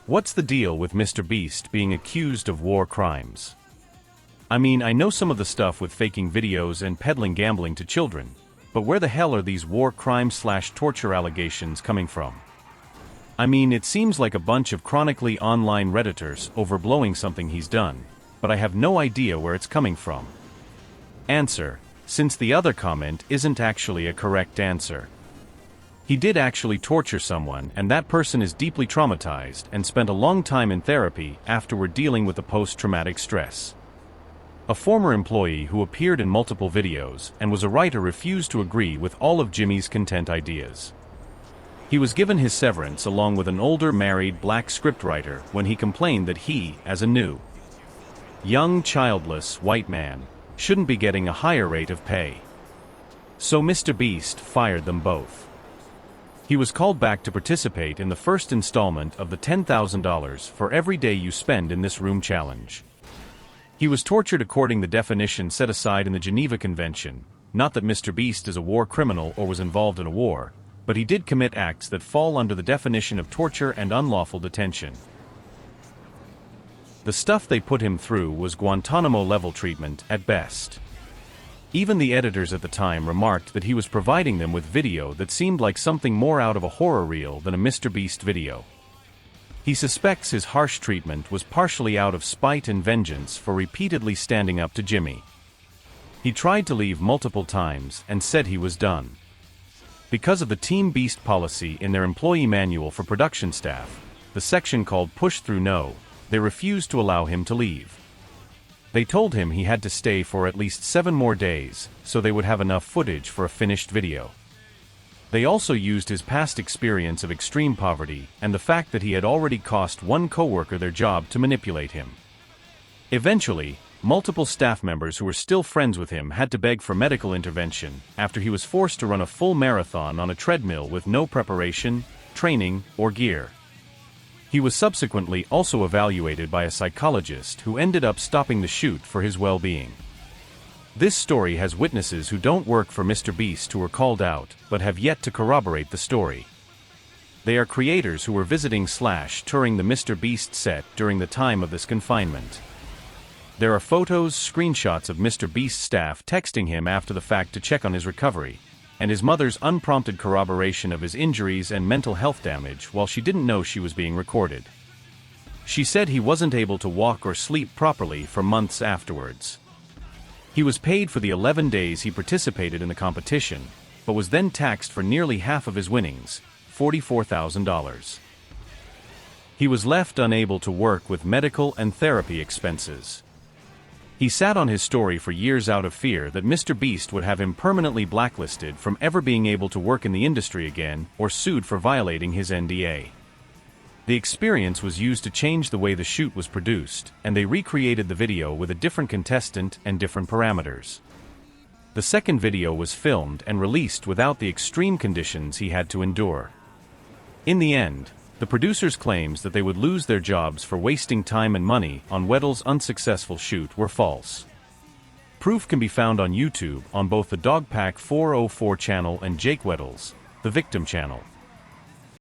What's the deal with Mr. Beast being accused of war crimes? I mean, I know some of the stuff with faking videos and peddling gambling to children, but where the hell are these war crime/torture allegations coming from? I mean, it seems like a bunch of chronically online Redditors overblowing something he's done, but I have no idea where it's coming from. Answer: since the other comment isn't actually a correct answer. He did actually torture someone, and that person is deeply traumatized and spent a long time in therapy afterward dealing with the post-traumatic stress. A former employee who appeared in multiple videos and was a writer refused to agree with all of Jimmy's content ideas. He was given his severance along with an older married black scriptwriter when he complained that he, as a new, young childless white man, shouldn't be getting a higher rate of pay. So Mr. Beast fired them both. He was called back to participate in the first installment of the $10,000 for every day you spend in this room challenge. He was tortured according to the definition set aside in the Geneva Convention, not that Mr. Beast is a war criminal or was involved in a war, but he did commit acts that fall under the definition of torture and unlawful detention. The stuff they put him through was Guantanamo-level treatment at best. Even the editors at the time remarked that he was providing them with video that seemed like something more out of a horror reel than a Mr. Beast video. He suspects his harsh treatment was partially out of spite and vengeance for repeatedly standing up to Jimmy. He tried to leave multiple times and said he was done. Because of the Team Beast policy in their employee manual for production staff, the section called Push Through No, they refused to allow him to leave. They told him he had to stay for at least 7 more days, so they would have enough footage for a finished video. They also used his past experience of extreme poverty and the fact that he had already cost one coworker their job to manipulate him. Eventually, multiple staff members who were still friends with him had to beg for medical intervention after he was forced to run a full marathon on a treadmill with no preparation, training, or gear. He was subsequently also evaluated by a psychologist who ended up stopping the shoot for his well-being. This story has witnesses who don't work for Mr. Beast who were called out, but have yet to corroborate the story. They are creators who were visiting/touring the Mr. Beast set during the time of this confinement. There are photos, screenshots of Mr. Beast's staff texting him after the fact to check on his recovery, and his mother's unprompted corroboration of his injuries and mental health damage while she didn't know she was being recorded. She said he wasn't able to walk or sleep properly for months afterwards. He was paid for the 11 days he participated in the competition, but was then taxed for nearly half of his winnings, $44,000. He was left unable to work with medical and therapy expenses. He sat on his story for years out of fear that Mr. Beast would have him permanently blacklisted from ever being able to work in the industry again or sued for violating his NDA. The experience was used to change the way the shoot was produced, and they recreated the video with a different contestant and different parameters. The second video was filmed and released without the extreme conditions he had to endure. In the end, the producers' claims that they would lose their jobs for wasting time and money on Weddle's unsuccessful shoot were false. Proof can be found on YouTube on both the Dogpack 404 channel and Jake Weddle's, the Victim channel.